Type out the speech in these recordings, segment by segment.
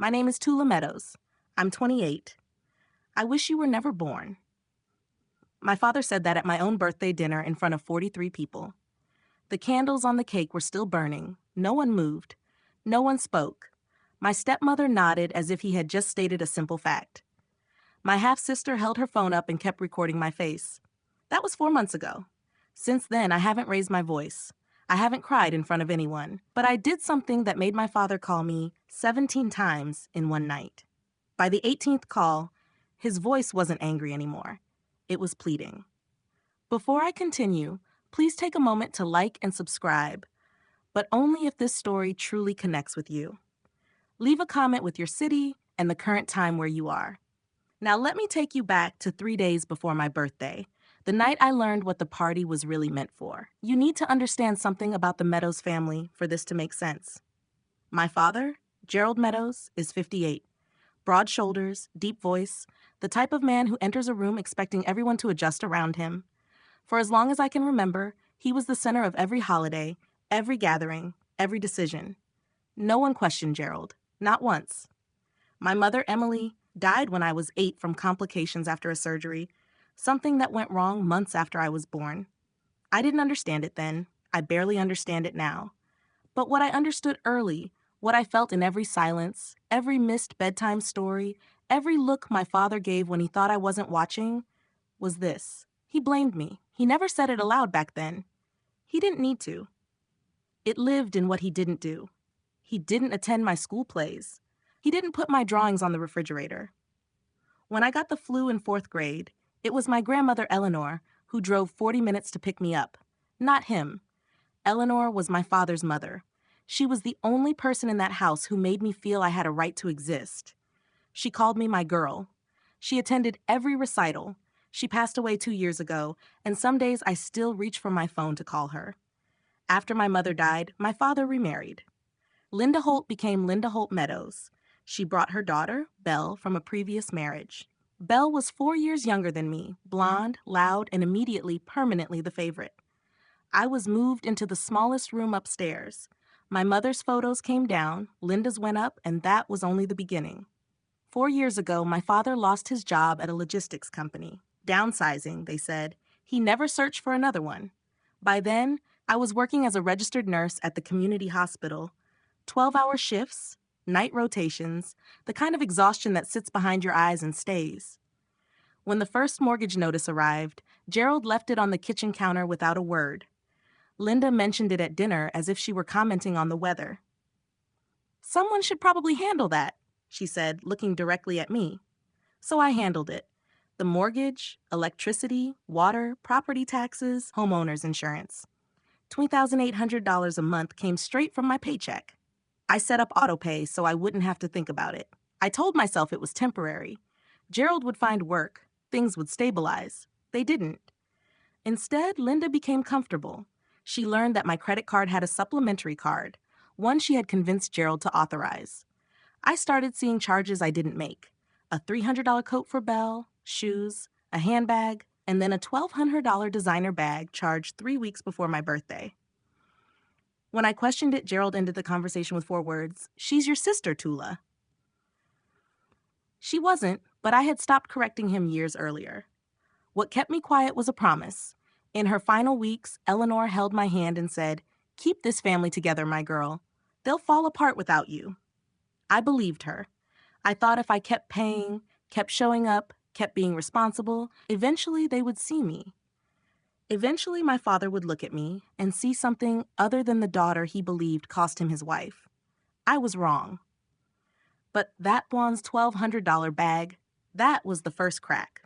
My name is Tula Meadows. I'm 28. I wish you were never born. My father said that at my own birthday dinner in front of 43 people. The candles on the cake were still burning. No one moved. No one spoke. My stepmother nodded as if he had just stated a simple fact. My half-sister held her phone up and kept recording my face. That was 4 months ago. Since then, I haven't raised my voice. I haven't cried in front of anyone. But I did something that made my father call me 17 times in one night. By the 18th call, his voice wasn't angry anymore. It was pleading. Before I continue, please take a moment to like and subscribe, but only if this story truly connects with you. Leave a comment with your city and the current time where you are. Now let me take you back to 3 days before my birthday, the night I learned what the party was really meant for. You need to understand something about the Meadows family for this to make sense. My father, Gerald Meadows, is 58. Broad shoulders, deep voice, the type of man who enters a room expecting everyone to adjust around him. For as long as I can remember, he was the center of every holiday, every gathering, every decision. No one questioned Gerald, not once. My mother, Emily, died when I was 8 from complications after a surgery, something that went wrong months after I was born. I didn't understand it then. I barely understand it now. But what I understood early, what I felt in every silence, every missed bedtime story, every look my father gave when he thought I wasn't watching, was this. He blamed me. He never said it aloud back then. He didn't need to. It lived in what he didn't do. He didn't attend my school plays. He didn't put my drawings on the refrigerator. When I got the flu in 4th grade, it was my grandmother Eleanor who drove 40 minutes to pick me up, not him. Eleanor was my father's mother. She was the only person in that house who made me feel I had a right to exist. She called me my girl. She attended every recital. She passed away 2 years ago, and some days I still reach for my phone to call her. After my mother died, my father remarried. Linda Holt became Linda Holt Meadows. She brought her daughter, Belle, from a previous marriage. Belle was 4 years younger than me, blonde, loud, and immediately, permanently the favorite. I was moved into the smallest room upstairs. My mother's photos came down, Linda's went up, and that was only the beginning. 4 years ago, my father lost his job at a logistics company. Downsizing, they said. He never searched for another one. By then, I was working as a registered nurse at the community hospital. 12-hour shifts, night rotations, the kind of exhaustion that sits behind your eyes and stays. When the first mortgage notice arrived, Gerald left it on the kitchen counter without a word. Linda mentioned it at dinner as if she were commenting on the weather. "Someone should probably handle that," she said, looking directly at me. So I handled it. The mortgage, electricity, water, property taxes, homeowner's insurance. $20,800 a month came straight from my paycheck. I set up autopay so I wouldn't have to think about it. I told myself it was temporary. Gerald would find work. Things would stabilize. They didn't. Instead, Linda became comfortable. She learned that my credit card had a supplementary card, one she had convinced Gerald to authorize. I started seeing charges I didn't make. A $300 coat for Belle, shoes, a handbag, and then a $1,200 designer bag charged 3 weeks before my birthday. When I questioned it, Gerald ended the conversation with 4 words, "She's your sister, Tula." She wasn't, but I had stopped correcting him years earlier. What kept me quiet was a promise. In her final weeks, Eleanor held my hand and said, "Keep this family together, my girl. They'll fall apart without you." I believed her. I thought if I kept paying, kept showing up, kept being responsible, eventually they would see me. Eventually my father would look at me and see something other than the daughter he believed cost him his wife. I was wrong. But that Juan's $1,200 bag, that was the first crack.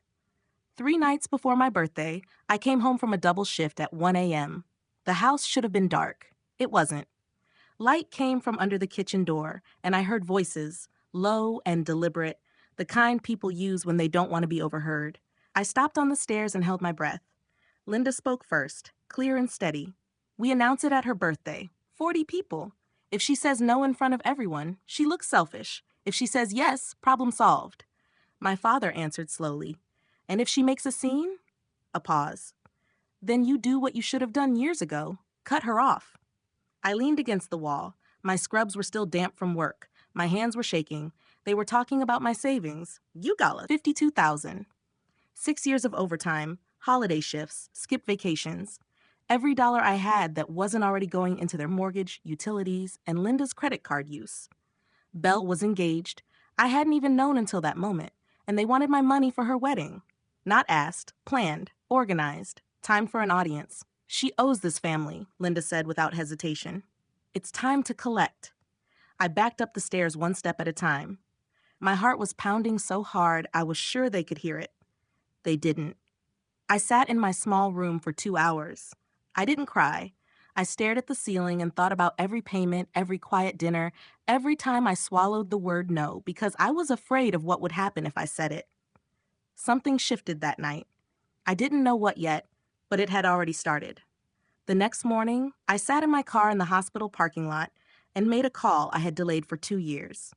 3 nights before my birthday, I came home from a double shift at 1 a.m. The house should have been dark. It wasn't. Light came from under the kitchen door, and I heard voices, low and deliberate, the kind people use when they don't want to be overheard. I stopped on the stairs and held my breath. Linda spoke first, clear and steady. We announce it at her birthday. 40 people. If she says no in front of everyone, she looks selfish. If she says yes, problem solved. My father answered slowly. And if she makes a scene? A pause. Then you do what you should have done years ago. Cut her off. I leaned against the wall. My scrubs were still damp from work. My hands were shaking. They were talking about my savings. You got 52,000. 6 years of overtime, holiday shifts, skip vacations. Every dollar I had that wasn't already going into their mortgage, utilities, and Linda's credit card use. Belle was engaged. I hadn't even known until that moment, and they wanted my money for her wedding. Not asked, planned, organized, time for an audience. She owes this family, Linda said without hesitation. It's time to collect. I backed up the stairs one step at a time. My heart was pounding so hard I was sure they could hear it. They didn't. I sat in my small room for 2 hours. I didn't cry. I stared at the ceiling and thought about every payment, every quiet dinner, every time I swallowed the word no, because I was afraid of what would happen if I said it. Something shifted that night. I didn't know what yet, but it had already started. The next morning, I sat in my car in the hospital parking lot and made a call I had delayed for 2 years.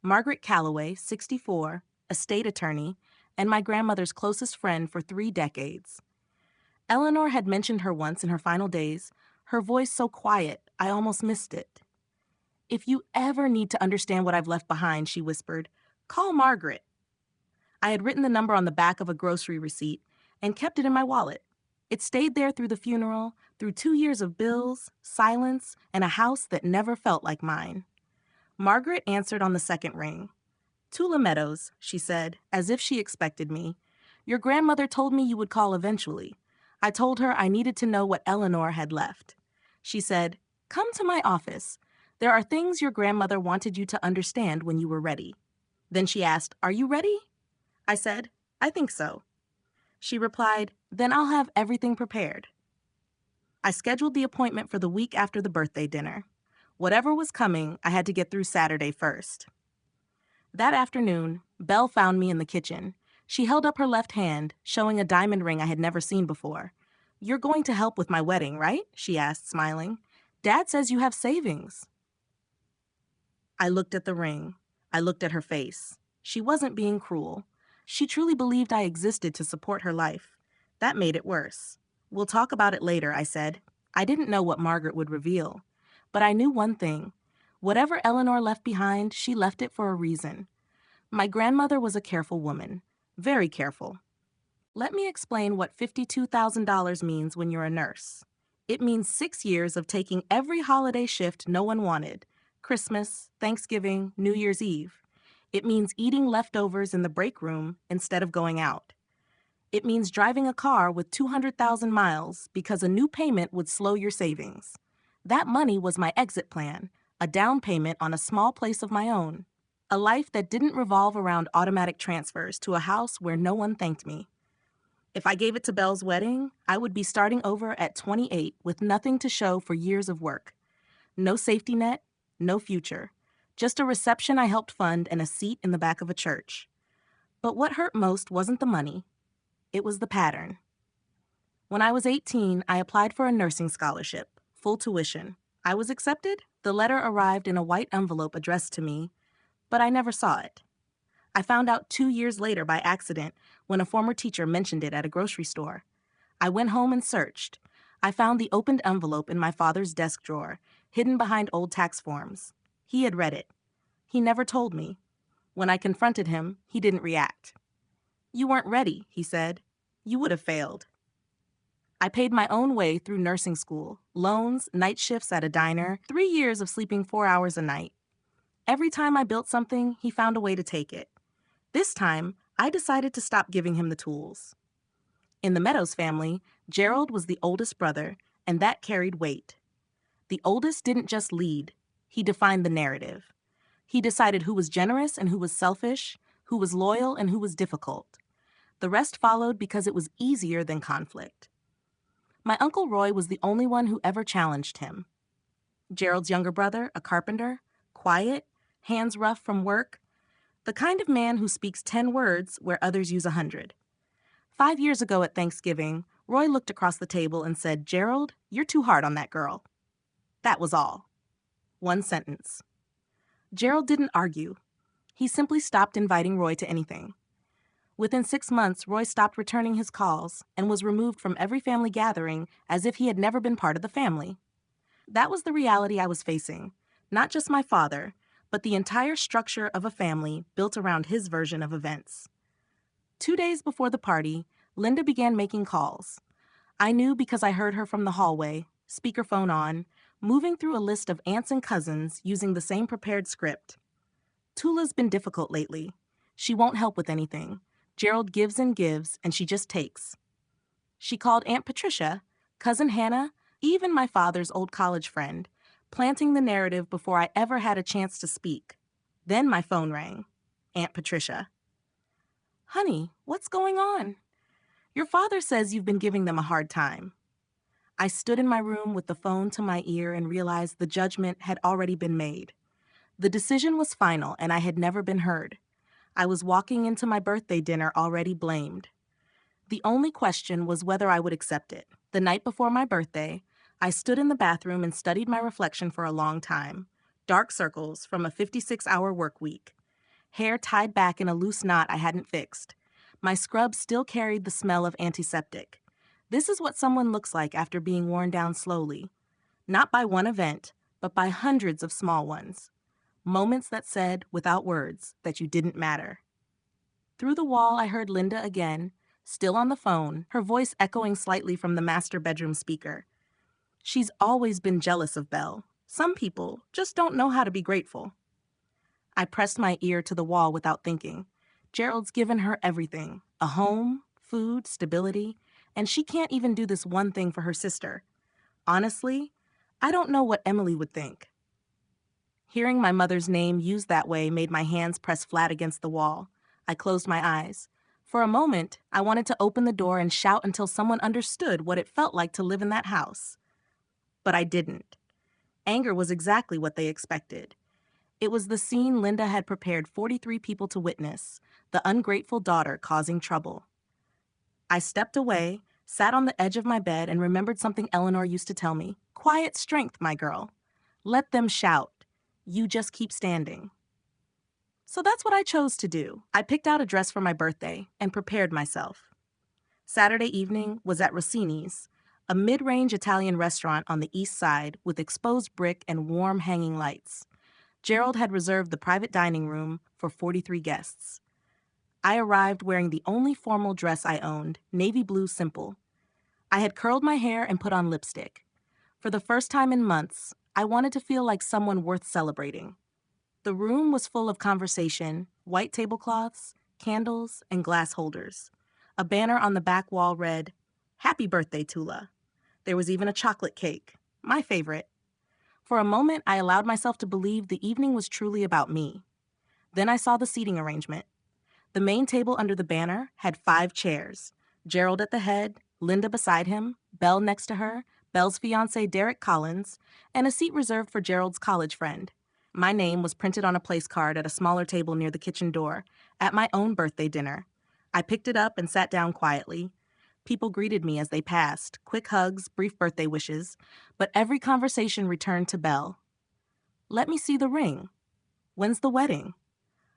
Margaret Calloway, 64, a state attorney, and my grandmother's closest friend for 3 decades. Eleanor had mentioned her once in her final days, her voice so quiet I almost missed it. If you ever need to understand what I've left behind, she whispered, call Margaret. I had written the number on the back of a grocery receipt and kept it in my wallet. It stayed there through the funeral, through 2 years of bills, silence, and a house that never felt like mine. Margaret answered on the second ring. Tula Meadows, she said, as if she expected me. Your grandmother told me you would call eventually. I told her I needed to know what Eleanor had left. She said, come to my office. There are things your grandmother wanted you to understand when you were ready. Then she asked, are you ready? I said, I think so. She replied, then I'll have everything prepared. I scheduled the appointment for the week after the birthday dinner. Whatever was coming, I had to get through Saturday first. That afternoon, Belle found me in the kitchen. She held up her left hand, showing a diamond ring I had never seen before. You're going to help with my wedding, right? She asked, smiling. Dad says you have savings. I looked at the ring. I looked at her face. She wasn't being cruel. She truly believed I existed to support her life. That made it worse. We'll talk about it later, I said. I didn't know what Margaret would reveal. But I knew one thing. Whatever Eleanor left behind, she left it for a reason. My grandmother was a careful woman. Very careful. Let me explain what $52,000 means when you're a nurse. It means 6 years of taking every holiday shift no one wanted. Christmas, Thanksgiving, New Year's Eve. It means eating leftovers in the break room instead of going out. It means driving a car with 200,000 miles because a new payment would slow your savings. That money was my exit plan, a down payment on a small place of my own. A life that didn't revolve around automatic transfers to a house where no one thanked me. If I gave it to Belle's wedding, I would be starting over at 28 with nothing to show for years of work. No safety net, no future. Just a reception I helped fund and a seat in the back of a church. But what hurt most wasn't the money. It was the pattern. When I was 18, I applied for a nursing scholarship, full tuition. I was accepted. The letter arrived in a white envelope addressed to me, but I never saw it. I found out 2 years later by accident when a former teacher mentioned it at a grocery store. I went home and searched. I found the opened envelope in my father's desk drawer, hidden behind old tax forms. He had read it. He never told me. When I confronted him, he didn't react. You weren't ready, he said. You would have failed. I paid my own way through nursing school, loans, night shifts at a diner, 3 years of sleeping 4 hours a night. Every time I built something, he found a way to take it. This time, I decided to stop giving him the tools. In the Meadows family, Gerald was the oldest brother, and that carried weight. The oldest didn't just lead. He defined the narrative. He decided who was generous and who was selfish, who was loyal and who was difficult. The rest followed because it was easier than conflict. My Uncle Roy was the only one who ever challenged him. Gerald's younger brother, a carpenter, quiet, hands rough from work, the kind of man who speaks 10 words where others use 100. 5 years ago at Thanksgiving, Roy looked across the table and said, Gerald, you're too hard on that girl. That was all. One sentence. Gerald didn't argue. He simply stopped inviting Roy to anything. Within 6 months, Roy stopped returning his calls and was removed from every family gathering as if he had never been part of the family. That was the reality I was facing. Not just my father, but the entire structure of a family built around his version of events. 2 days before the party, Linda began making calls. I knew because I heard her from the hallway, speakerphone on, moving through a list of aunts and cousins using the same prepared script. Tula's been difficult lately. She won't help with anything. Gerald gives, and she just takes. She called Aunt Patricia, Cousin Hannah, even my father's old college friend, planting the narrative before I ever had a chance to speak. Then my phone rang. Aunt Patricia. "Honey, what's going on? Your father says you've been giving them a hard time." I stood in my room with the phone to my ear and realized the judgment had already been made. The decision was final, and I had never been heard. I was walking into my birthday dinner already blamed. The only question was whether I would accept it. The night before my birthday, I stood in the bathroom and studied my reflection for a long time. Dark circles from a 56-hour work week. Hair tied back in a loose knot I hadn't fixed. My scrub still carried the smell of antiseptic. This is what someone looks like after being worn down slowly. Not by one event, but by hundreds of small ones. Moments that said, without words, that you didn't matter. Through the wall, I heard Linda again, still on the phone, her voice echoing slightly from the master bedroom speaker. She's always been jealous of Belle. Some people just don't know how to be grateful. I pressed my ear to the wall without thinking. Gerald's given her everything, a home, food, stability, and she can't even do this one thing for her sister. Honestly, I don't know what Emily would think. Hearing my mother's name used that way made my hands press flat against the wall. I closed my eyes. For a moment, I wanted to open the door and shout until someone understood what it felt like to live in that house. But I didn't. Anger was exactly what they expected. It was the scene Linda had prepared 43 people to witness, the ungrateful daughter causing trouble. I stepped away, sat on the edge of my bed, and remembered something Eleanor used to tell me. Quiet strength, my girl. Let them shout. You just keep standing. So that's what I chose to do. I picked out a dress for my birthday and prepared myself. Saturday evening was at Rossini's, a mid-range Italian restaurant on the east side with exposed brick and warm hanging lights. Gerald had reserved the private dining room for 43 guests. I arrived wearing the only formal dress I owned, navy blue simple. I had curled my hair and put on lipstick. For the first time in months, I wanted to feel like someone worth celebrating. The room was full of conversation, white tablecloths, candles, and glass holders. A banner on the back wall read, "Happy birthday, Tula." There was even a chocolate cake, my favorite. For a moment, I allowed myself to believe the evening was truly about me. Then I saw the seating arrangement. The main table under the banner had 5 chairs. Gerald at the head, Linda beside him, Belle next to her, Belle's fiancé Derek Collins, and a seat reserved for Gerald's college friend. My name was printed on a place card at a smaller table near the kitchen door, at my own birthday dinner. I picked it up and sat down quietly. People greeted me as they passed, quick hugs, brief birthday wishes, but every conversation returned to Belle. "Let me see the ring. When's the wedding?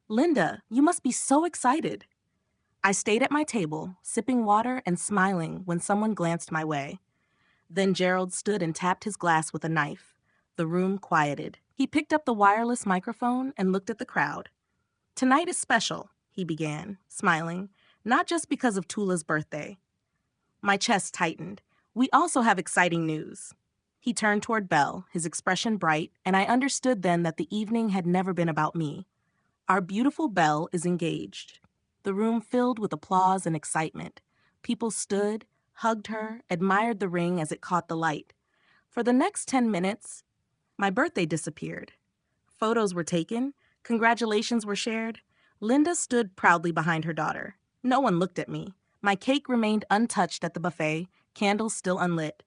Linda, you must be so excited." I stayed at my table, sipping water and smiling when someone glanced my way. Then Gerald stood and tapped his glass with a knife. The room quieted. He picked up the wireless microphone and looked at the crowd. "Tonight is special," he began, smiling, "not just because of Tula's birthday." My chest tightened. "We also have exciting news." He turned toward Belle, his expression bright, and I understood then that the evening had never been about me. "Our beautiful Belle is engaged." The room filled with applause and excitement. People stood, hugged her, admired the ring as it caught the light. For the next 10 minutes, my birthday disappeared. Photos were taken, congratulations were shared. Linda stood proudly behind her daughter. No one looked at me. My cake remained untouched at the buffet, candles still unlit.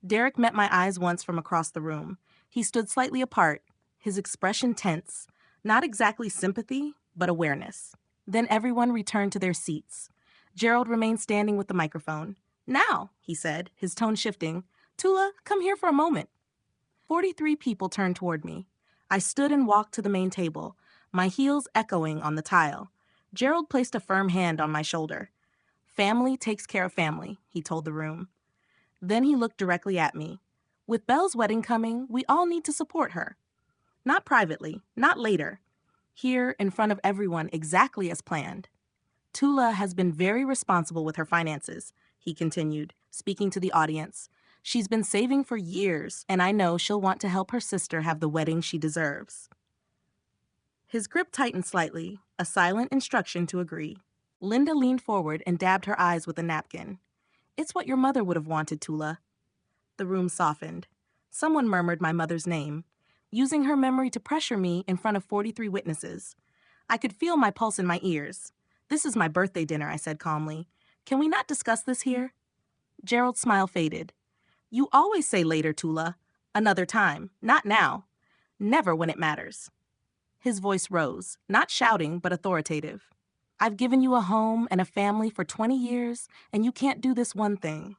Derek met my eyes once from across the room. He stood slightly apart, his expression tense. Not exactly sympathy, but awareness. Then everyone returned to their seats. Gerald remained standing with the microphone. "Now," he said, his tone shifting, "Tula, come here for a moment." 43 people turned toward me. I stood and walked to the main table, my heels echoing on the tile. Gerald placed a firm hand on my shoulder. "Family takes care of family," he told the room. Then he looked directly at me. "With Belle's wedding coming, we all need to support her." Not privately, not later. Here, in front of everyone, exactly as planned. Tula has been very responsible with her finances, he continued, speaking to the audience. She's been saving for years, and I know she'll want to help her sister have the wedding she deserves. His grip tightened slightly, a silent instruction to agree. Linda leaned forward and dabbed her eyes with a napkin. It's what your mother would have wanted, Tula. The room softened. Someone murmured my mother's name, using her memory to pressure me in front of 43 witnesses. I could feel my pulse in my ears. This is my birthday dinner, I said calmly. Can we not discuss this here? Gerald's smile faded. You always say later, Tula. Another time. Not now. Never when it matters. His voice rose, not shouting, but authoritative. I've given you a home and a family for 20 years, and you can't do this one thing.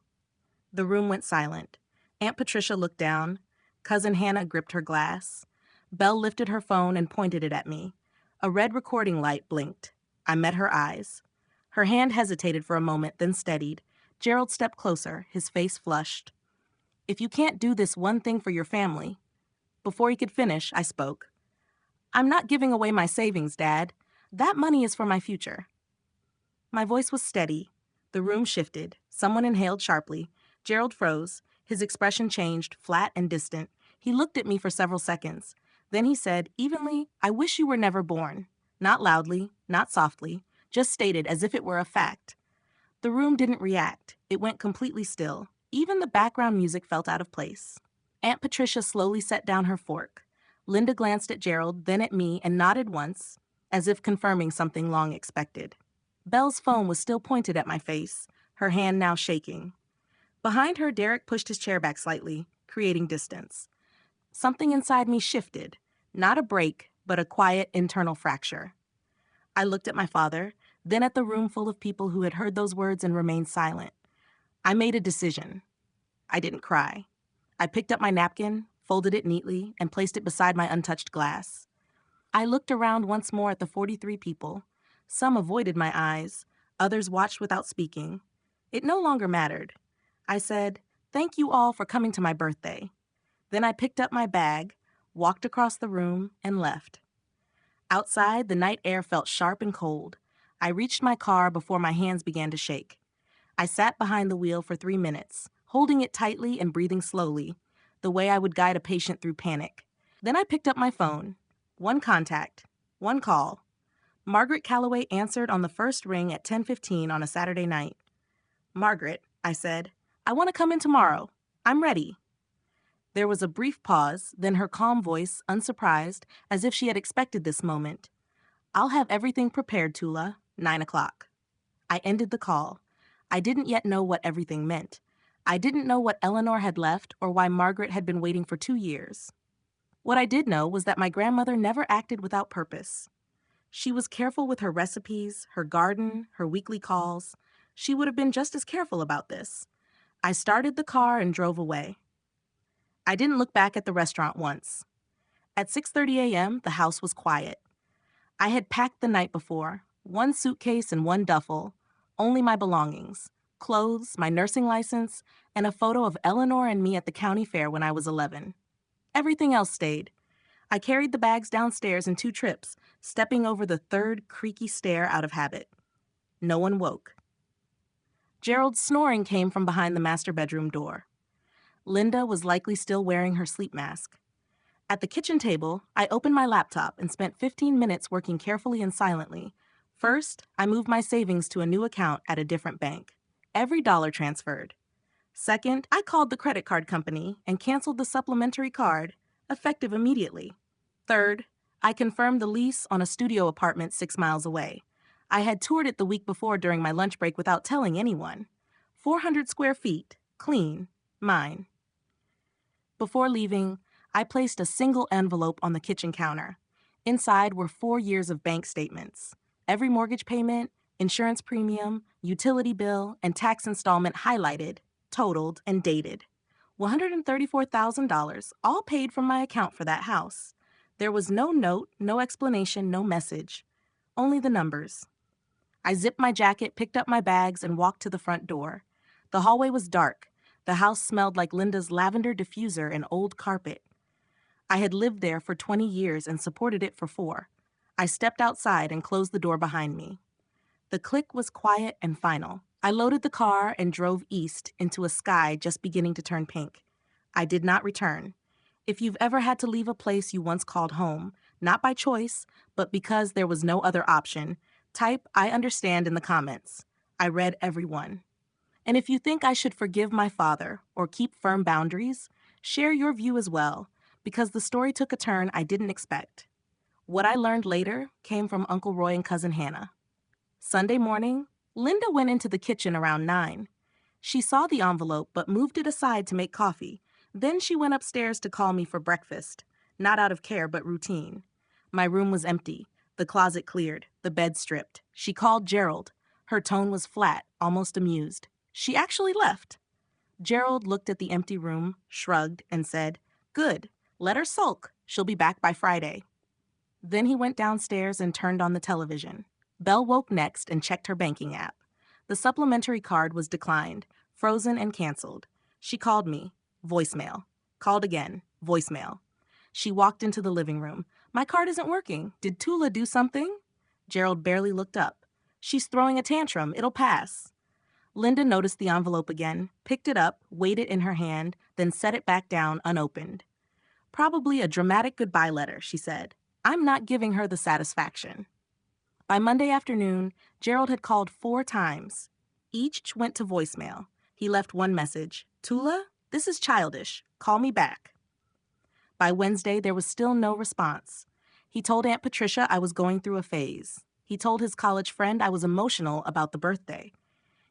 The room went silent. Aunt Patricia looked down. Cousin Hannah gripped her glass. Belle lifted her phone and pointed it at me. A red recording light blinked. I met her eyes. Her hand hesitated for a moment, then steadied. Gerald stepped closer, his face flushed. If you can't do this one thing for your family. Before he could finish, I spoke. I'm not giving away my savings, Dad. That money is for my future. My voice was steady. The room shifted. Someone inhaled sharply. Gerald froze. His expression changed, flat and distant. He looked at me for several seconds. Then he said, evenly, I wish you were never born. Not loudly, not softly, just stated as if it were a fact. The room didn't react. It went completely still. Even the background music felt out of place. Aunt Patricia slowly set down her fork. Linda glanced at Gerald, then at me, and nodded once, as if confirming something long expected. Belle's phone was still pointed at my face, her hand now shaking. Behind her, Derek pushed his chair back slightly, creating distance. Something inside me shifted, not a break, but a quiet internal fracture. I looked at my father, then at the room full of people who had heard those words and remained silent. I made a decision. I didn't cry. I picked up my napkin, folded it neatly, and placed it beside my untouched glass. I looked around once more at the 43 people. Some avoided my eyes, others watched without speaking. It no longer mattered. I said, "Thank you all for coming to my birthday." Then I picked up my bag, walked across the room, and left. Outside, the night air felt sharp and cold. I reached my car before my hands began to shake. I sat behind the wheel for 3 minutes, holding it tightly and breathing slowly, the way I would guide a patient through panic. Then I picked up my phone. One contact, one call. Margaret Calloway answered on the first ring at 10:15 on a Saturday night. "Margaret," I said, "I want to come in tomorrow. I'm ready." There was a brief pause, then her calm voice, unsurprised, as if she had expected this moment. "I'll have everything prepared, Tula. 9 o'clock. I ended the call. I didn't yet know what everything meant. I didn't know what Eleanor had left or why Margaret had been waiting for 2 years. What I did know was that my grandmother never acted without purpose. She was careful with her recipes, her garden, her weekly calls. She would have been just as careful about this. I started the car and drove away. I didn't look back at the restaurant once. At 6:30 a.m., the house was quiet. I had packed the night before, one suitcase and one duffel, only my belongings, clothes, my nursing license, and a photo of Eleanor and me at the county fair when I was 11. Everything else stayed. I carried the bags downstairs in 2 trips, stepping over the 3rd creaky stair out of habit. No one woke. Gerald's snoring came from behind the master bedroom door. Linda was likely still wearing her sleep mask. At the kitchen table, I opened my laptop and spent 15 minutes working carefully and silently. First, I moved my savings to a new account at a different bank. Every dollar transferred. Second, I called the credit card company and canceled the supplementary card, effective immediately. Third, I confirmed the lease on a studio apartment 6 miles away. I had toured it the week before during my lunch break without telling anyone. 400 square feet, clean, mine. Before leaving, I placed a single envelope on the kitchen counter. Inside were 4 years of bank statements. Every mortgage payment, insurance premium, utility bill, and tax installment highlighted, totaled, and dated. $134,000, all paid from my account for that house. There was no note, no explanation, no message. Only the numbers. I zipped my jacket, picked up my bags, and walked to the front door. The hallway was dark. The house smelled like Linda's lavender diffuser and old carpet. I had lived there for 20 years and supported it for 4. I stepped outside and closed the door behind me. The click was quiet and final. I loaded the car and drove east into a sky just beginning to turn pink. I did not return. If you've ever had to leave a place you once called home, not by choice, but because there was no other option, type "I understand" in the comments. I read every one. And if you think I should forgive my father or keep firm boundaries, share your view as well, because the story took a turn I didn't expect. What I learned later came from Uncle Roy and Cousin Hannah. Sunday morning, Linda went into the kitchen around 9. She saw the envelope but moved it aside to make coffee. Then she went upstairs to call me for breakfast, not out of care but routine. My room was empty, the closet cleared, the bed stripped. She called Gerald. Her tone was flat, almost amused. She actually left. Gerald looked at the empty room, shrugged, and said, "Good, let her sulk. She'll be back by Friday." Then he went downstairs and turned on the television. Belle woke next and checked her banking app. The supplementary card was declined, frozen and canceled. She called me. Voicemail. Called again. Voicemail. She walked into the living room. "My card isn't working. Did Tula do something?" Gerald barely looked up. "She's throwing a tantrum. It'll pass." Linda noticed the envelope again, picked it up, weighed it in her hand, then set it back down unopened. "Probably a dramatic goodbye letter," she said. "I'm not giving her the satisfaction." By Monday afternoon, Gerald had called 4 times. Each went to voicemail. He left one message: "Tula, this is childish. Call me back." By Wednesday, there was still no response. He told Aunt Patricia I was going through a phase. He told his college friend I was emotional about the birthday.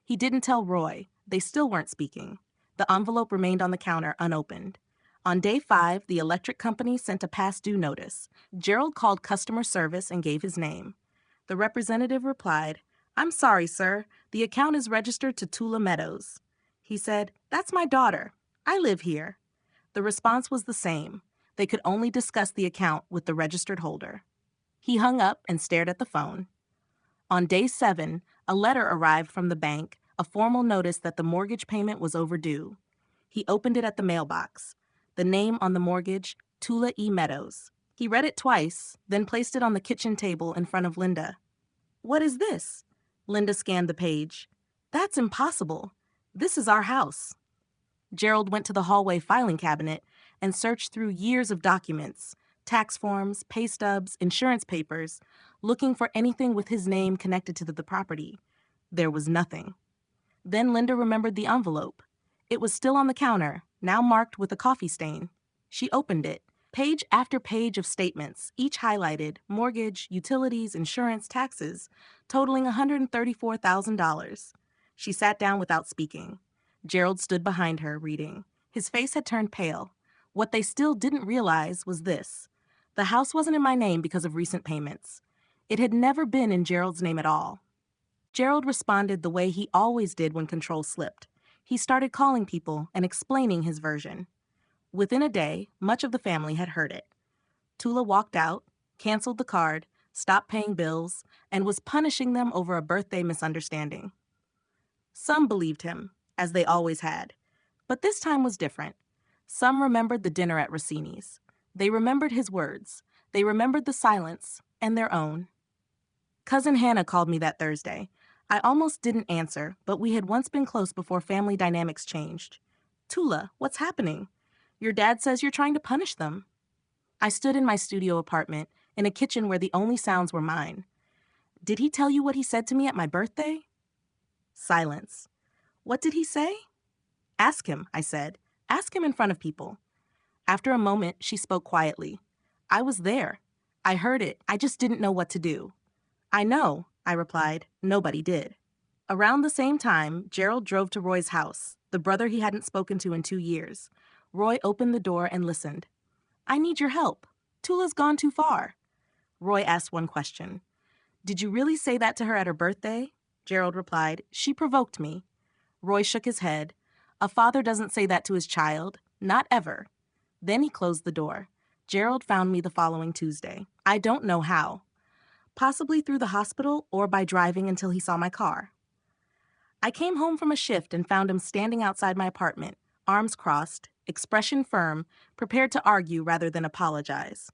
He didn't tell Roy. They still weren't speaking. The envelope remained on the counter unopened. On day 5, the electric company sent a past due notice. Gerald called customer service and gave his name. The representative replied, "I'm sorry, sir. The account is registered to Tula Meadows." He said, "That's my daughter. I live here." The response was the same. They could only discuss the account with the registered holder. He hung up and stared at the phone. On day 7, a letter arrived from the bank, a formal notice that the mortgage payment was overdue. He opened it at the mailbox. The name on the mortgage, Tula E. Meadows. He read it twice, then placed it on the kitchen table in front of Linda. "What is this?" Linda scanned the page. "That's impossible. This is our house." Gerald went to the hallway filing cabinet and searched through years of documents, tax forms, pay stubs, insurance papers, looking for anything with his name connected to the property. There was nothing. Then Linda remembered the envelope. It was still on the counter, now marked with a coffee stain. She opened it. Page after page of statements, each highlighted: mortgage, utilities, insurance, taxes, totaling $134,000. She sat down without speaking. Gerald stood behind her, reading. His face had turned pale. What they still didn't realize was this: the house wasn't in my name because of recent payments. It had never been in Gerald's name at all. Gerald responded the way he always did when control slipped. He started calling people and explaining his version. Within a day, much of the family had heard it. Tula walked out, canceled the card, stopped paying bills, and was punishing them over a birthday misunderstanding. Some believed him, as they always had. But this time was different. Some remembered the dinner at Rossini's. They remembered his words. They remembered the silence, and their own. Cousin Hannah called me that Thursday. I almost didn't answer, but we had once been close before family dynamics changed. "Tula, what's happening? Your dad says you're trying to punish them." I stood in my studio apartment, in a kitchen where the only sounds were mine. "Did he tell you what he said to me at my birthday?" Silence. "What did he say?" "Ask him," I said. "Ask him in front of people." After a moment, she spoke quietly. "I was there. I heard it. I just didn't know what to do." "I know," I replied. Nobody did. Around the same time, Gerald drove to Roy's house, the brother he hadn't spoken to in 2 years. Roy opened the door and listened. "I need your help. Tula's gone too far." Roy asked one question. "Did you really say that to her at her birthday?" Gerald replied, "She provoked me." Roy shook his head. "A father doesn't say that to his child. Not ever." Then he closed the door. Gerald found me the following Tuesday. I don't know how. Possibly through the hospital or by driving until he saw my car. I came home from a shift and found him standing outside my apartment, arms crossed, expression firm, prepared to argue rather than apologize.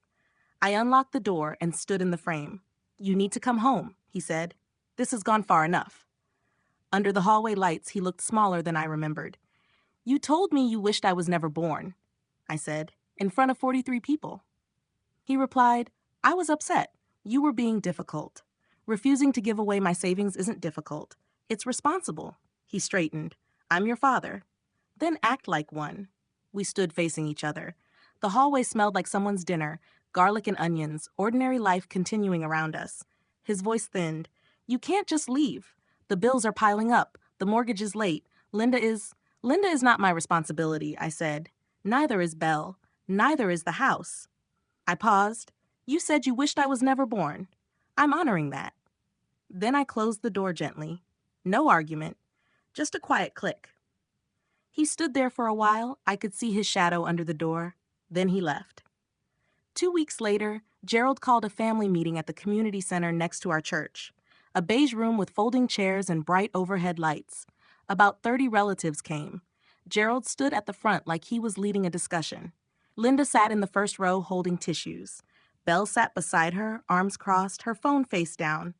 I unlocked the door and stood in the frame. "You need to come home," he said. "This has gone far enough." Under the hallway lights, he looked smaller than I remembered. "You told me you wished I was never born," I said, "in front of 43 people." He replied, "I was upset. You were being difficult. Refusing to give away my savings isn't difficult. It's responsible." He straightened. "I'm your father." "Then act like one." We stood facing each other. The hallway smelled like someone's dinner, garlic and onions, ordinary life continuing around us. His voice thinned. "You can't just leave. The bills are piling up. The mortgage is late. Linda is not my responsibility," I said. "Neither is Belle. Neither is the house." I paused. "You said you wished I was never born. I'm honoring that." Then I closed the door gently. No argument, just a quiet click. He stood there for a while. I could see his shadow under the door. Then he left. 2 weeks later, Gerald called a family meeting at the community center next to our church. A beige room with folding chairs and bright overhead lights. About 30 relatives came. Gerald stood at the front like he was leading a discussion. Linda sat in the first row holding tissues. Belle sat beside her, arms crossed, her phone face down.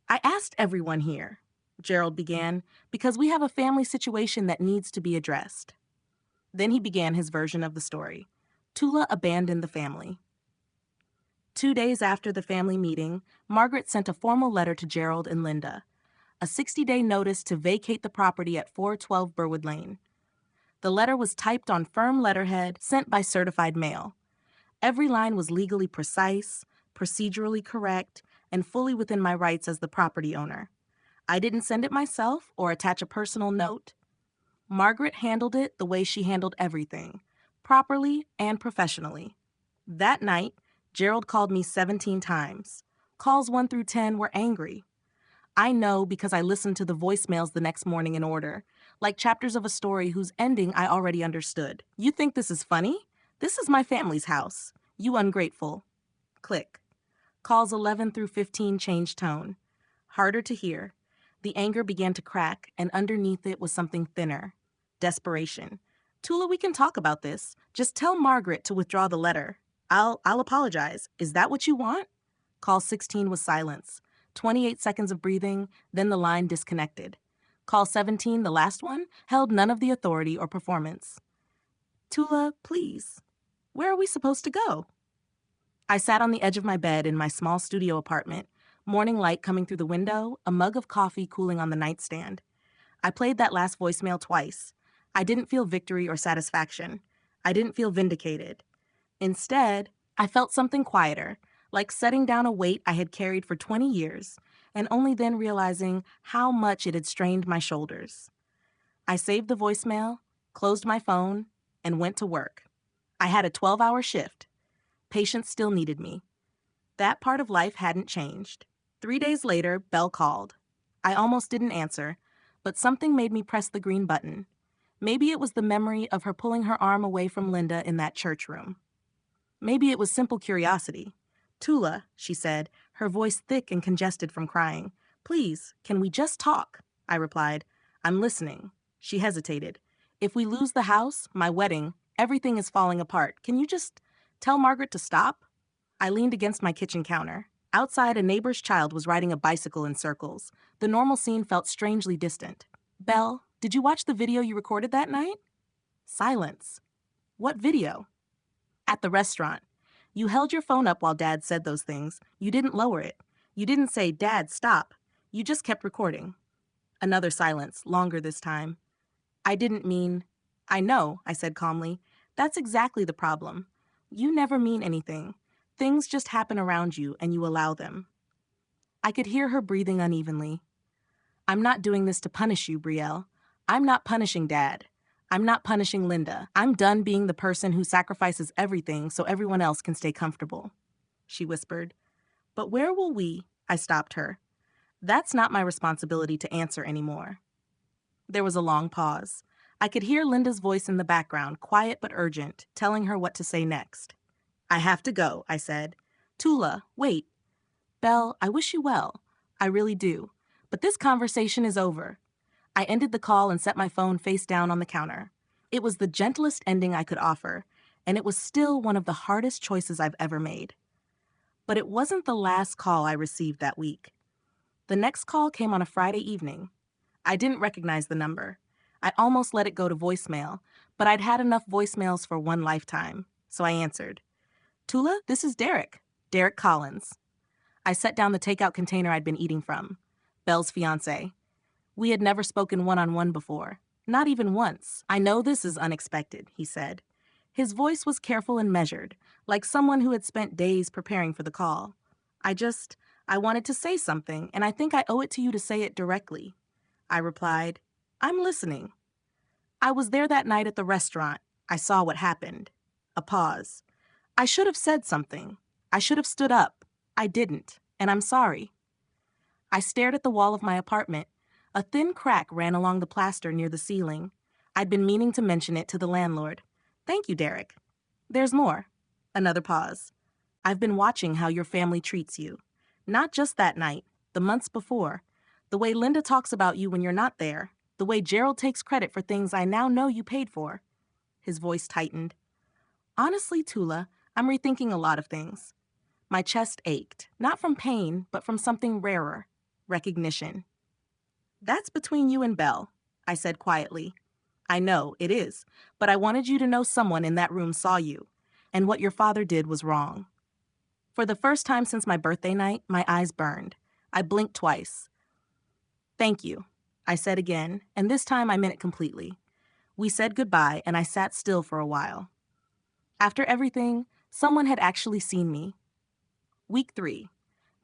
"I asked everyone here," Gerald began, "because we have a family situation that needs to be addressed." Then he began his version of the story. Tula abandoned the family. 2 days after the family meeting, Margaret sent a formal letter to Gerald and Linda. A 60-day notice to vacate the property at 412 Burwood Lane. The letter was typed on firm letterhead, sent by certified mail. Every line was legally precise, procedurally correct, and fully within my rights as the property owner. I didn't send it myself or attach a personal note. Margaret handled it the way she handled everything, properly and professionally. That night, Gerald called me 17 times. Calls 1 through 10 were angry. I know because I listened to the voicemails the next morning in order, like chapters of a story whose ending I already understood. "You think this is funny? This is my family's house. You ungrateful." Click. Calls 11 through 15 changed tone. Harder to hear. The anger began to crack, and underneath it was something thinner. Desperation. "Tula, we can talk about this. Just tell Margaret to withdraw the letter. I'll apologize. Is that what you want?" Call 16 was silence. 28 seconds of breathing, then the line disconnected. Call 17, the last one, held none of the authority or performance. "Tula, please. Where are we supposed to go?" I sat on the edge of my bed in my small studio apartment, morning light coming through the window, a mug of coffee cooling on the nightstand. I played that last voicemail twice. I didn't feel victory or satisfaction. I didn't feel vindicated. Instead, I felt something quieter, like setting down a weight I had carried for 20 years, and only then realizing how much it had strained my shoulders. I saved the voicemail, closed my phone, and went to work. I had a 12-hour shift. Patients still needed me. That part of life hadn't changed. 3 days later, Belle called. I almost didn't answer, but something made me press the green button. Maybe it was the memory of her pulling her arm away from Linda in that church room. Maybe it was simple curiosity. "Tula," she said, her voice thick and congested from crying. "Please, can we just talk?" I replied. "I'm listening." She hesitated. "If we lose the house, my wedding, everything is falling apart. Can you just tell Margaret to stop?" I leaned against my kitchen counter. Outside, a neighbor's child was riding a bicycle in circles. The normal scene felt strangely distant. "Belle, did you watch the video you recorded that night?" Silence. "What video?" "At the restaurant. You held your phone up while Dad said those things. You didn't lower it. You didn't say, 'Dad, stop.' You just kept recording." Another silence, longer this time. "I didn't mean—" "I know," I said calmly. "That's exactly the problem. You never mean anything. Things just happen around you and you allow them." I could hear her breathing unevenly. "I'm not doing this to punish you, Brielle. I'm not punishing Dad. I'm not punishing Linda. I'm done being the person who sacrifices everything so everyone else can stay comfortable," she whispered. "But where will we—" I stopped her. "That's not my responsibility to answer anymore." There was a long pause. I could hear Linda's voice in the background, quiet but urgent, telling her what to say next. "I have to go," I said. "Tula, wait." "Belle, I wish you well. I really do. But this conversation is over." I ended the call and set my phone face down on the counter. It was the gentlest ending I could offer, and it was still one of the hardest choices I've ever made. But it wasn't the last call I received that week. The next call came on a Friday evening. I didn't recognize the number. I almost let it go to voicemail, but I'd had enough voicemails for one lifetime, so I answered. Tula, this is Derek. Derek Collins. I set down the takeout container I'd been eating from. Belle's fiancé. We had never spoken one-on-one before. Not even once. I know this is unexpected, he said. His voice was careful and measured, like someone who had spent days preparing for the call. I wanted to say something, and I think I owe it to you to say it directly. I replied, I'm listening. I was there that night at the restaurant. I saw what happened. A pause. I should have said something. I should have stood up. I didn't, and I'm sorry. I stared at the wall of my apartment. A thin crack ran along the plaster near the ceiling. I'd been meaning to mention it to the landlord. Thank you, Derek. There's more. Another pause. I've been watching how your family treats you. Not just that night, the months before. The way Linda talks about you when you're not there. The way Gerald takes credit for things I now know you paid for. His voice tightened. Honestly, Tula, I'm rethinking a lot of things. My chest ached, not from pain, but from something rarer. Recognition. That's between you and Belle, I said quietly. I know, it is, but I wanted you to know someone in that room saw you, and what your father did was wrong. For the first time since my birthday night, my eyes burned. I blinked twice. Thank you, I said again, and this time I meant it completely. We said goodbye, and I sat still for a while. After everything, someone had actually seen me. Week 3.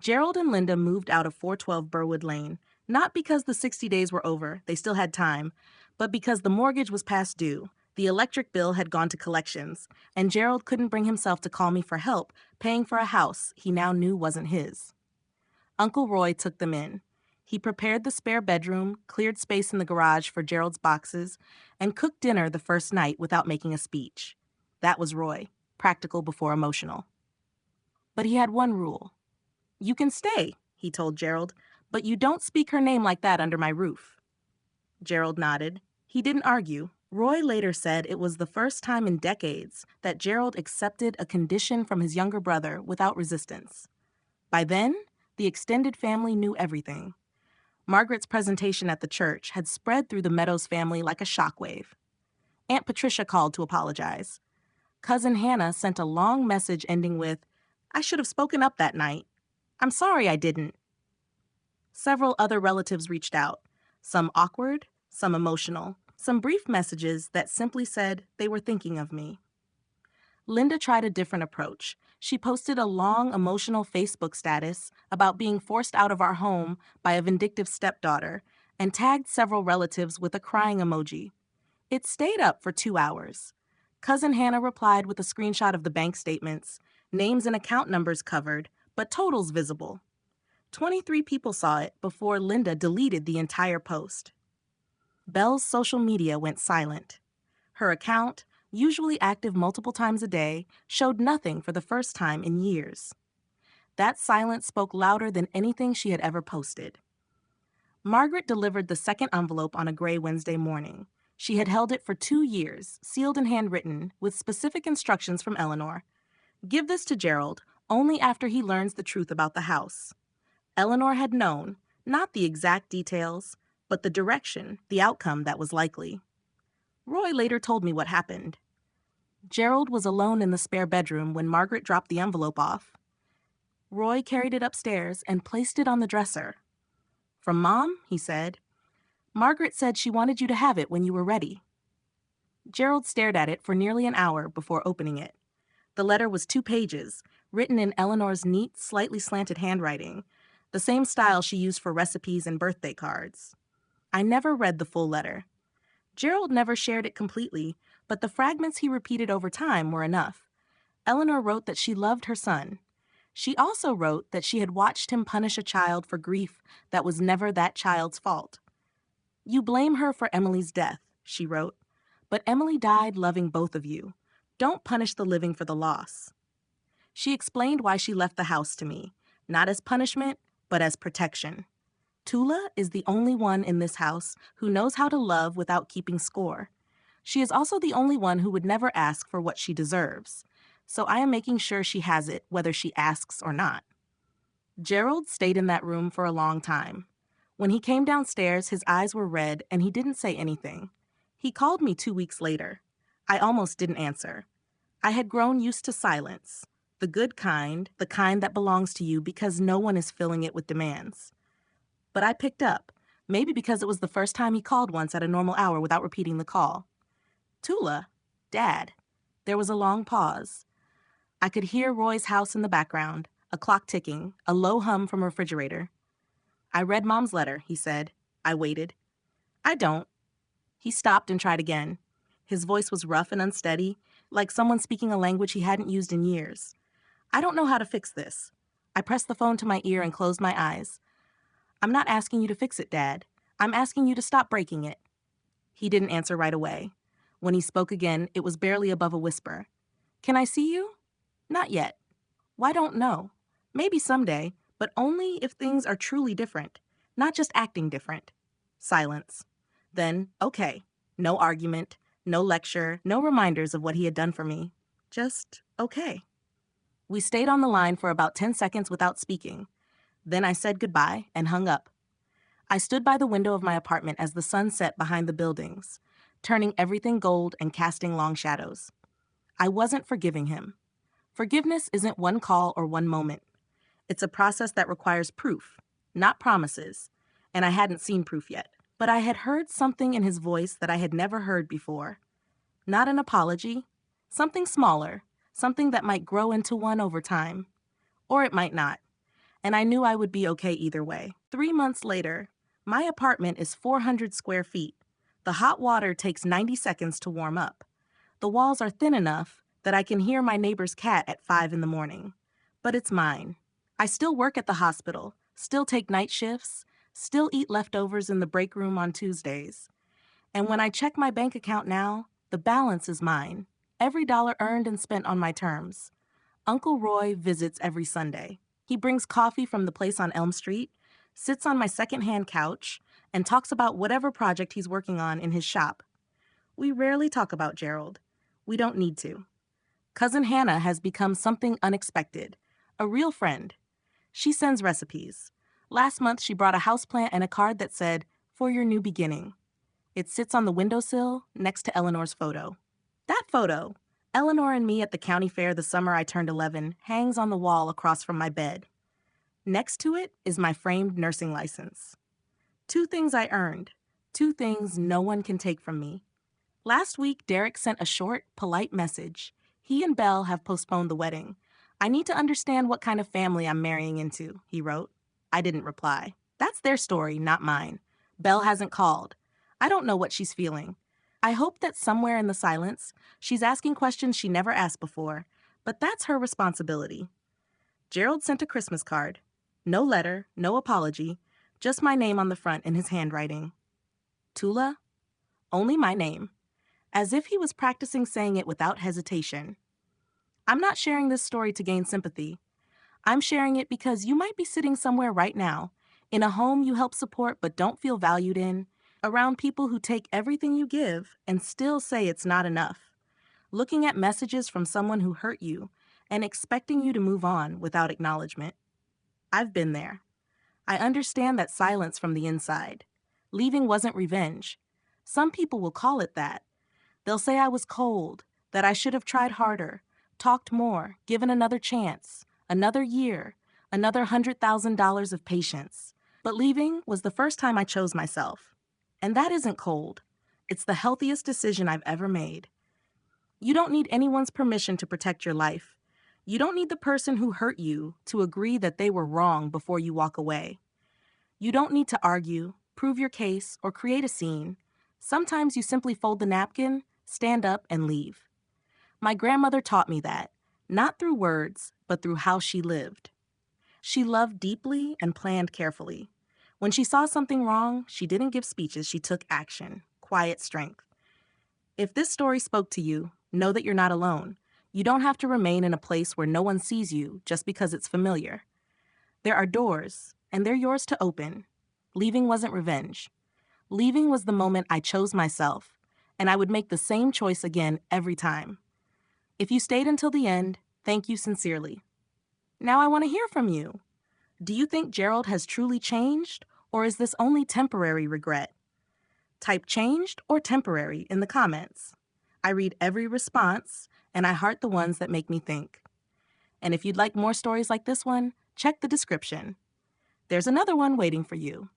Gerald and Linda moved out of 412 Burwood Lane, not because the 60 days were over, they still had time, but because the mortgage was past due, the electric bill had gone to collections, and Gerald couldn't bring himself to call me for help paying for a house he now knew wasn't his. Uncle Roy took them in. He prepared the spare bedroom, cleared space in the garage for Gerald's boxes, and cooked dinner the first night without making a speech. That was Roy, practical before emotional. But he had one rule. You can stay, he told Gerald, but you don't speak her name like that under my roof. Gerald nodded. He didn't argue. Roy later said it was the first time in decades that Gerald accepted a condition from his younger brother without resistance. By then, the extended family knew everything. Margaret's presentation at the church had spread through the Meadows family like a shockwave. Aunt Patricia called to apologize. Cousin Hannah sent a long message ending with, I should have spoken up that night. I'm sorry I didn't. Several other relatives reached out, some awkward, some emotional, some brief messages that simply said they were thinking of me. Linda tried a different approach. She posted a long, emotional Facebook status about being forced out of our home by a vindictive stepdaughter and tagged several relatives with a crying emoji. It stayed up for 2 hours. Cousin Hannah replied with a screenshot of the bank statements, names and account numbers covered, but totals visible. 23 people saw it before Linda deleted the entire post. Belle's social media went silent. Her account, usually active multiple times a day, showed nothing for the first time in years. That silence spoke louder than anything she had ever posted. Margaret delivered the second envelope on a gray Wednesday morning. She had held it for 2 years, sealed and handwritten, with specific instructions from Eleanor. Give this to Gerald, only after he learns the truth about the house. Eleanor had known, not the exact details, but the direction, the outcome that was likely. Roy later told me what happened. Gerald was alone in the spare bedroom when Margaret dropped the envelope off. Roy carried it upstairs and placed it on the dresser. From Mom, he said. Margaret said she wanted you to have it when you were ready. Gerald stared at it for nearly an hour before opening it. The letter was 2 pages, written in Eleanor's neat, slightly slanted handwriting, the same style she used for recipes and birthday cards. I never read the full letter. Gerald never shared it completely, but the fragments he repeated over time were enough. Eleanor wrote that she loved her son. She also wrote that she had watched him punish a child for grief that was never that child's fault. You blame her for Emily's death, she wrote, but Emily died loving both of you. Don't punish the living for the loss. She explained why she left the house to me, not as punishment, but as protection. Tula is the only one in this house who knows how to love without keeping score. She is also the only one who would never ask for what she deserves, so I am making sure she has it whether she asks or not. Gerald stayed in that room for a long time. When he came downstairs, his eyes were red and he didn't say anything. He called me 2 weeks later. I almost didn't answer. I had grown used to silence, the good kind, the kind that belongs to you because no one is filling it with demands. But I picked up, maybe because it was the first time he called once at a normal hour without repeating the call. Tula, Dad. There was a long pause. I could hear Roy's house in the background, a clock ticking, a low hum from a refrigerator. I read Mom's letter, he said. I waited. I don't. He stopped and tried again. His voice was rough and unsteady, like someone speaking a language he hadn't used in years. I don't know how to fix this. I pressed the phone to my ear and closed my eyes. I'm not asking you to fix it, Dad. I'm asking you to stop breaking it. He didn't answer right away. When he spoke again, it was barely above a whisper. Can I see you? Not yet. Why don't know? Maybe someday, but only if things are truly different, not just acting different. Silence. Then, okay. No argument, no lecture, no reminders of what he had done for me. Just okay. We stayed on the line for about 10 seconds without speaking. Then I said goodbye and hung up. I stood by the window of my apartment as the sun set behind the buildings, turning everything gold and casting long shadows. I wasn't forgiving him. Forgiveness isn't one call or one moment. It's a process that requires proof, not promises, and I hadn't seen proof yet. But I had heard something in his voice that I had never heard before. Not an apology, something smaller, something that might grow into one over time. Or it might not. And I knew I would be okay either way. 3 months later, my apartment is 400 square feet. The hot water takes 90 seconds to warm up. The walls are thin enough that I can hear my neighbor's cat at 5 in the morning. But it's mine. I still work at the hospital, still take night shifts, still eat leftovers in the break room on Tuesdays. And when I check my bank account now, the balance is mine. Every dollar earned and spent on my terms. Uncle Roy visits every Sunday. He brings coffee from the place on Elm Street, sits on my secondhand couch, and talks about whatever project he's working on in his shop. We rarely talk about Gerald. We don't need to. Cousin Hannah has become something unexpected, a real friend. She sends recipes. Last month, she brought a houseplant and a card that said, "For your new beginning." It sits on the windowsill next to Eleanor's photo. That photo, Eleanor and me at the county fair the summer I turned 11, hangs on the wall across from my bed. Next to it is my framed nursing license. 2 things I earned, 2 things no one can take from me. Last week, Derek sent a short, polite message. He and Belle have postponed the wedding. I need to understand what kind of family I'm marrying into, he wrote. I didn't reply. That's their story, not mine. Belle hasn't called. I don't know what she's feeling. I hope that somewhere in the silence, she's asking questions she never asked before, but that's her responsibility. Gerald sent a Christmas card. No letter, no apology, just my name on the front in his handwriting. Tula? Only my name. As if he was practicing saying it without hesitation. I'm not sharing this story to gain sympathy. I'm sharing it because you might be sitting somewhere right now, in a home you help support but don't feel valued in, around people who take everything you give and still say it's not enough, looking at messages from someone who hurt you and expecting you to move on without acknowledgement. I've been there. I understand that silence from the inside. Leaving wasn't revenge. Some people will call it that. They'll say I was cold, that I should have tried harder, talked more, given another chance, another year, another $100,000 of patience. But leaving was the first time I chose myself. And that isn't cold. It's the healthiest decision I've ever made. You don't need anyone's permission to protect your life. You don't need the person who hurt you to agree that they were wrong before you walk away. You don't need to argue, prove your case, or create a scene. Sometimes you simply fold the napkin, stand up, and leave. My grandmother taught me that, not through words, but through how she lived. She loved deeply and planned carefully. When she saw something wrong, she didn't give speeches, she took action, quiet strength. If this story spoke to you, know that you're not alone. You don't have to remain in a place where no one sees you just because it's familiar. There are doors, and they're yours to open. Leaving wasn't revenge. Leaving was the moment I chose myself, and I would make the same choice again every time. If you stayed until the end, thank you sincerely. Now I want to hear from you. Do you think Gerald has truly changed, or is this only temporary regret? Type changed or temporary in the comments. I read every response, and I heart the ones that make me think. And if you'd like more stories like this one, check the description. There's another one waiting for you.